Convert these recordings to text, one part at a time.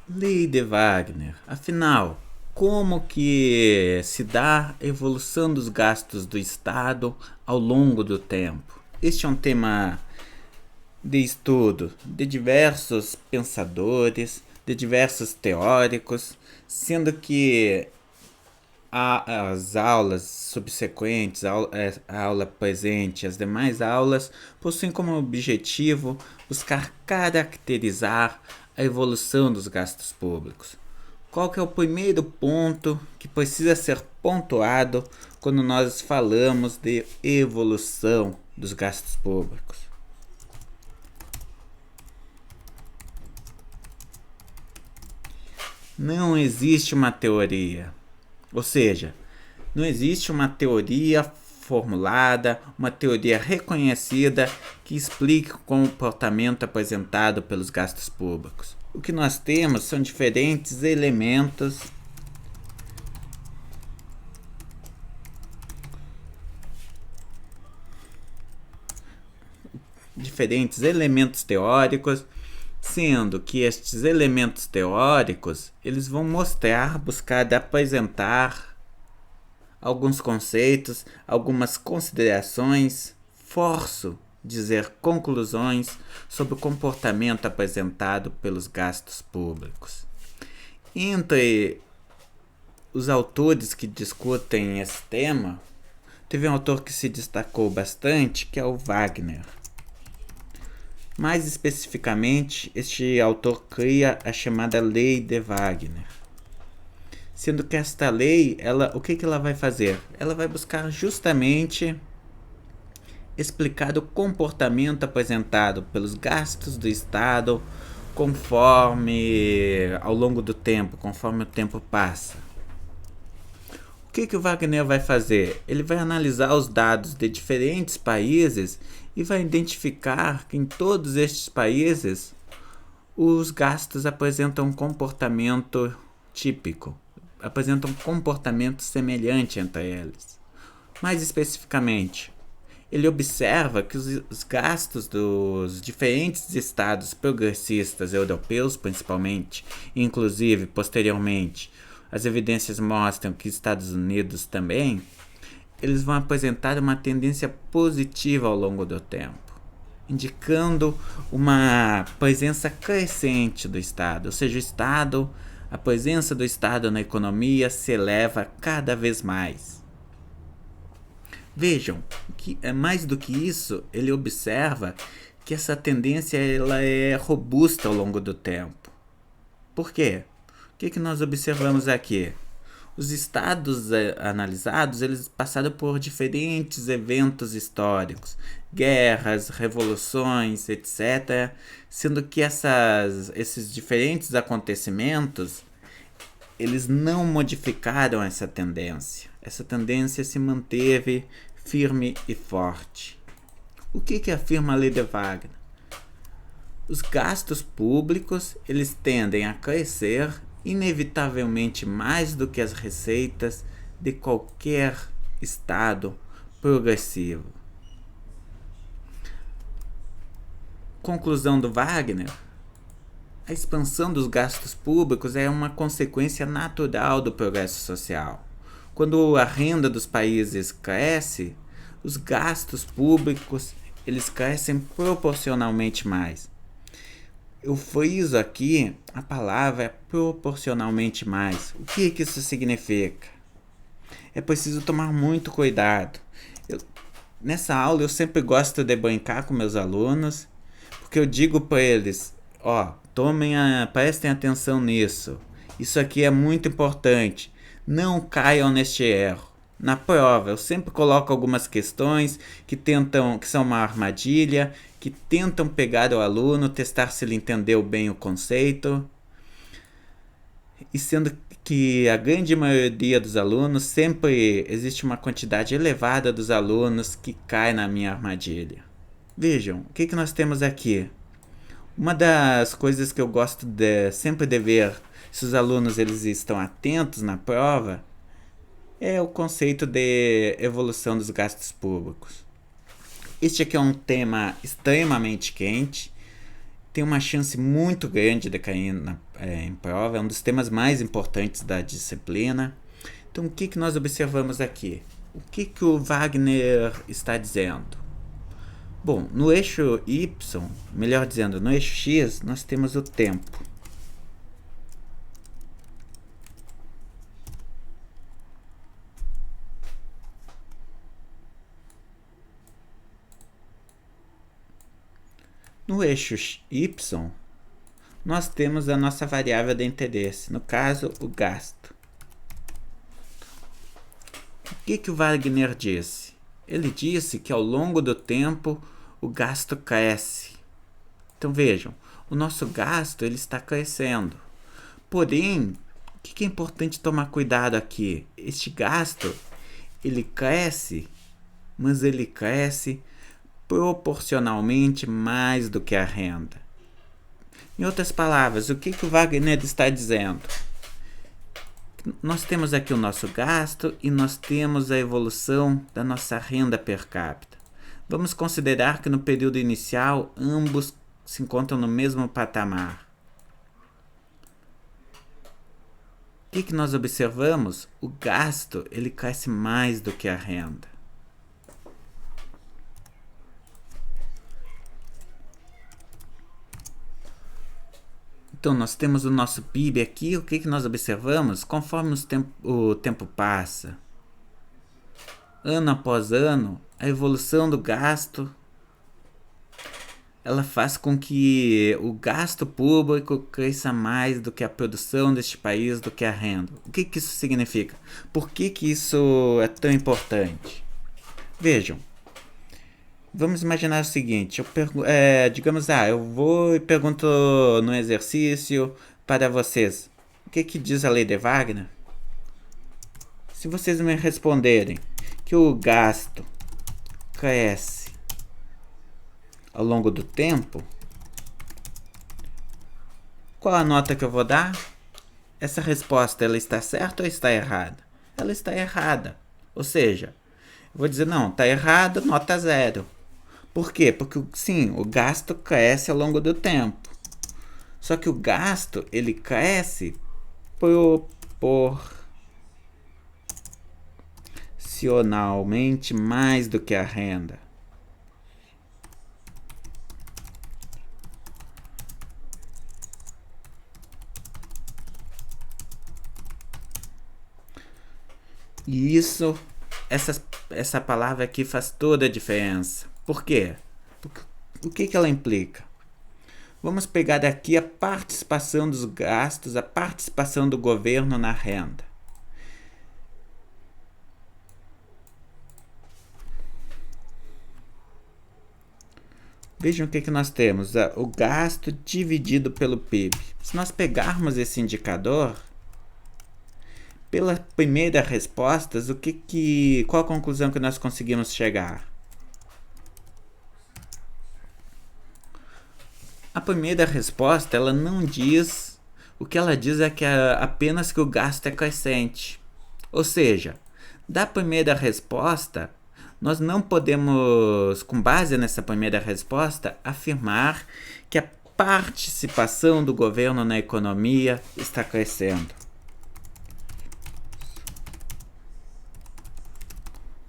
Lei de Wagner. Afinal, como que se dá a evolução dos gastos do Estado ao longo do tempo? Este é um tema de estudo de diversos pensadores, de diversos teóricos, sendo que as aulas subsequentes, a aula presente e as demais aulas possuem como objetivo buscar caracterizar a evolução dos gastos públicos. Qual que é o primeiro ponto que precisa ser pontuado quando nós falamos de evolução dos gastos públicos? Não existe uma teoria. Ou seja, não existe uma teoria formulada, uma teoria reconhecida que explique o comportamento apresentado pelos gastos públicos. O que nós temos são diferentes elementos teóricos, sendo que estes elementos teóricos eles vão buscar apresentar alguns conceitos, algumas considerações, forço dizer conclusões sobre o comportamento apresentado pelos gastos públicos. Entre os autores que discutem esse tema, teve um autor que se destacou bastante, que é o Wagner. Mais especificamente, este autor cria a chamada Lei de Wagner. Sendo que esta lei, o que ela vai fazer? Ela vai buscar justamente explicar o comportamento apresentado pelos gastos do Estado conforme ao longo do tempo, conforme o tempo passa. O que o Wagner vai fazer? Ele vai analisar os dados de diferentes países e vai identificar que em todos estes países os gastos apresentam um comportamento típico, apresentam um comportamento semelhante entre eles. Mais especificamente, ele observa que os gastos dos diferentes estados progressistas europeus, principalmente, inclusive posteriormente, as evidências mostram que Estados Unidos também, eles vão apresentar uma tendência positiva ao longo do tempo, indicando uma presença crescente do Estado, ou seja, a presença do Estado na economia se eleva cada vez mais. Vejam, que mais do que isso, ele observa que essa tendência ela é robusta ao longo do tempo. Por quê? O que nós observamos aqui? Os estados analisados, eles passaram por diferentes eventos históricos, guerras, revoluções, etc., sendo que esses diferentes acontecimentos, eles não modificaram essa tendência. Essa tendência se manteve firme e forte. O que afirma a Lei de Wagner? Os gastos públicos eles tendem a crescer inevitavelmente mais do que as receitas de qualquer Estado progressivo. Conclusão do Wagner: a expansão dos gastos públicos é uma consequência natural do progresso social. Quando a renda dos países cresce, os gastos públicos eles crescem proporcionalmente mais. Eu friso aqui a palavra proporcionalmente mais. O que isso significa? É preciso tomar muito cuidado. Nessa aula eu sempre gosto de brincar com meus alunos, porque eu digo para eles, prestem atenção nisso. Isso aqui é muito importante. Não caiam neste erro. Na prova, eu sempre coloco algumas questões que são uma armadilha, que tentam pegar o aluno, testar se ele entendeu bem o conceito. E sendo que a grande maioria dos alunos, sempre existe uma quantidade elevada dos alunos que cai na minha armadilha. Vejam, o que nós temos aqui? Uma das coisas que eu gosto sempre de ver se os alunos eles estão atentos na prova é o conceito de evolução dos gastos públicos. Este aqui é um tema extremamente quente tem uma chance muito grande de cair em prova, é um dos temas mais importantes da disciplina. Então, o que nós observamos aqui? O que o Wagner está dizendo? Bom, no eixo Y, melhor dizendo, no eixo X, nós temos o tempo. No eixo Y, nós temos a nossa variável de interesse, no caso, o gasto. O que o Wagner disse? Ele disse que ao longo do tempo o gasto cresce. Então vejam, o nosso gasto ele está crescendo. Porém, o que é importante tomar cuidado aqui? Este gasto ele cresce, mas ele cresce proporcionalmente mais do que a renda. Em outras palavras, o que o Wagner está dizendo? Nós temos aqui o nosso gasto e nós temos a evolução da nossa renda per capita. Vamos considerar que no período inicial ambos se encontram no mesmo patamar. O que nós observamos? O gasto ele cresce mais do que a renda. Então, nós temos o nosso PIB aqui. O que nós observamos? Conforme o tempo passa, ano após ano, a evolução do gasto ela faz com que o gasto público cresça mais do que a produção deste país, do que a renda. O que isso significa? Por que isso é tão importante? Vejam. Vamos imaginar o seguinte, digamos, eu vou e pergunto no exercício para vocês, o que diz a lei de Wagner? Se vocês me responderem que o gasto cresce ao longo do tempo, qual a nota que eu vou dar? Essa resposta ela está certa ou está errada? Ela está errada, ou seja, eu vou dizer, não, está errado, nota 0. Por quê? Porque, sim, o gasto cresce ao longo do tempo. Só que o gasto, ele cresce proporcionalmente mais do que a renda. E essa palavra aqui faz toda a diferença. Por quê? O que ela implica? Vamos pegar daqui a participação dos gastos, a participação do governo na renda. Vejam o que nós temos, o gasto dividido pelo PIB. Se nós pegarmos esse indicador, pela primeira resposta, qual a conclusão que nós conseguimos chegar? A primeira resposta, ela não diz, o que ela diz é que apenas que o gasto é crescente. Ou seja, da primeira resposta, nós não podemos, com base nessa primeira resposta, afirmar que a participação do governo na economia está crescendo.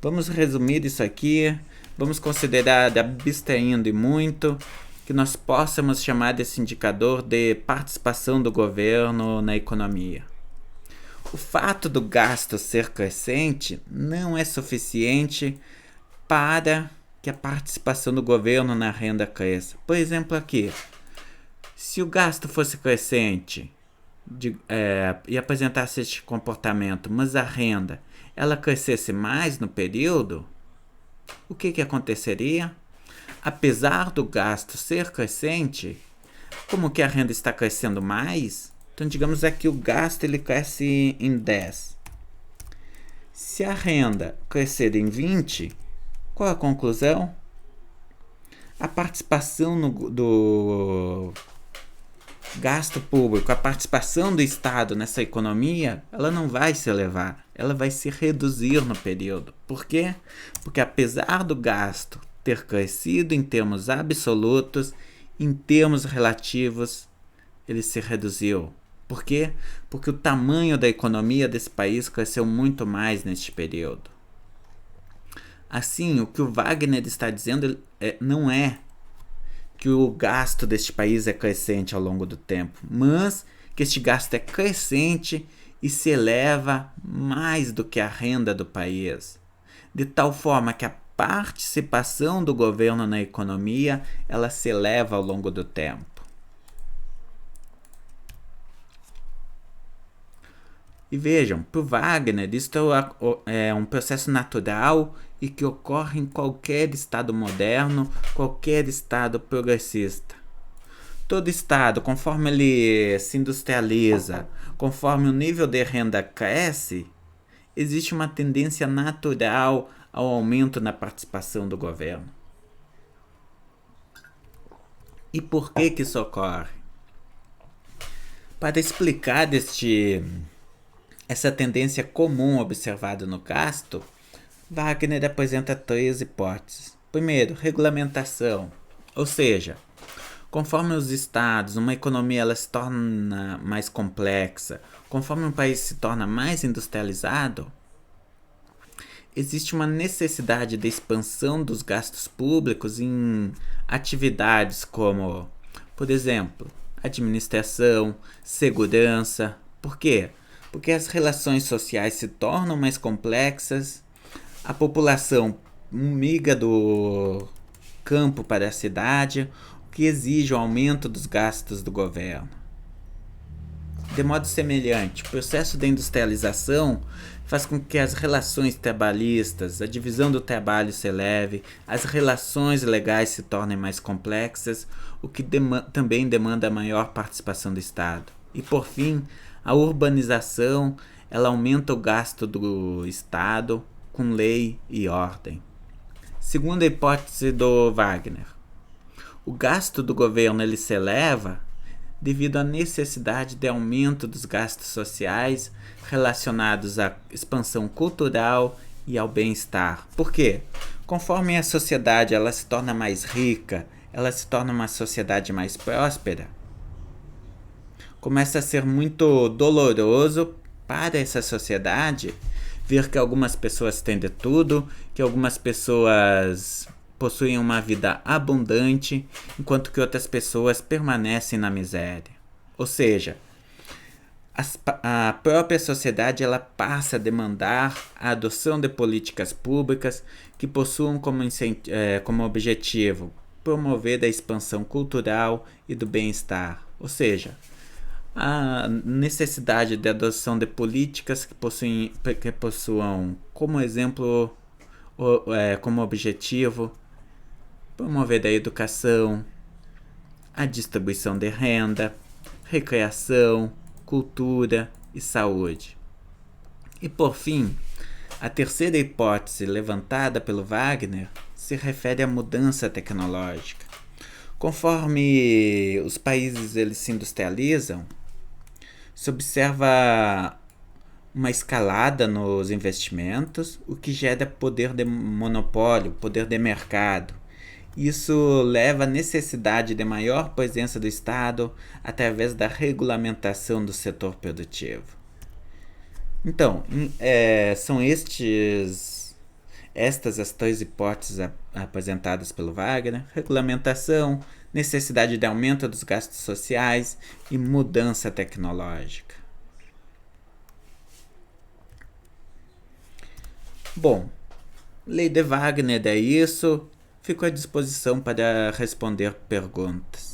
Vamos resumir isso aqui, vamos considerar, abstraindo muito, que nós possamos chamar desse indicador de participação do governo na economia. O fato do gasto ser crescente não é suficiente para que a participação do governo na renda cresça. Por exemplo, aqui, se o gasto fosse crescente e apresentasse este comportamento, mas a renda ela crescesse mais no período, o que aconteceria? Apesar do gasto ser crescente, como que a renda está crescendo mais? Então, digamos aqui o gasto ele cresce em 10. Se a renda crescer em 20, qual a conclusão? A participação do gasto público, a participação do Estado nessa economia, ela não vai se elevar, ela vai se reduzir no período. Por quê? Porque apesar do gasto ter crescido em termos absolutos, Em termos relativos, ele se reduziu. Por quê? Porque o tamanho da economia desse país cresceu muito mais neste período. Assim, o que o Wagner está dizendo não é que o gasto deste país é crescente ao longo do tempo, mas que este gasto é crescente e se eleva mais do que a renda do país, de tal forma que a participação do governo na economia ela se eleva ao longo do tempo. E vejam, para o Wagner, isto é um processo natural e que ocorre em qualquer Estado moderno, qualquer Estado progressista. Todo Estado, conforme ele se industrializa, conforme o nível de renda cresce, existe uma tendência natural ao aumento na participação do governo. E por que isso ocorre? Para explicar essa tendência comum observada no gasto, Wagner apresenta 3 hipóteses. Primeiro, regulamentação, ou seja, conforme os estados, uma economia ela se torna mais complexa, conforme um país se torna mais industrializado, existe uma necessidade de expansão dos gastos públicos em atividades como, por exemplo, administração, segurança. Por quê? Porque as relações sociais se tornam mais complexas, a população migra do campo para a cidade, o que exige o aumento dos gastos do governo. De modo semelhante, o processo de industrialização faz com que as relações trabalhistas, a divisão do trabalho se eleve, as relações legais se tornem mais complexas, o que também demanda maior participação do Estado. E por fim, a urbanização ela aumenta o gasto do Estado com lei e ordem. Segunda hipótese do Wagner, o gasto do governo ele se eleva devido à necessidade de aumento dos gastos sociais relacionados à expansão cultural e ao bem-estar. Por quê? Conforme a sociedade ela se torna mais rica, ela se torna uma sociedade mais próspera, começa a ser muito doloroso para essa sociedade ver que algumas pessoas têm de tudo, que algumas pessoas possuem uma vida abundante, enquanto que outras pessoas permanecem na miséria. Ou seja, a própria sociedade ela passa a demandar a adoção de políticas públicas que possuam como objetivo promover a expansão cultural e do bem-estar. Ou seja, a necessidade de adoção de políticas que possuam como exemplo, como objetivo, promover a educação, a distribuição de renda, recreação, cultura e saúde. E por fim, a terceira hipótese levantada pelo Wagner se refere à mudança tecnológica. Conforme os países eles se industrializam, se observa uma escalada nos investimentos, o que gera poder de monopólio, poder de mercado. Isso leva à necessidade de maior presença do Estado através da regulamentação do setor produtivo. Então, são estas as 3 hipóteses apresentadas pelo Wagner: regulamentação, necessidade de aumento dos gastos sociais e mudança tecnológica. Bom, lei de Wagner é isso. Fico à disposição para responder perguntas.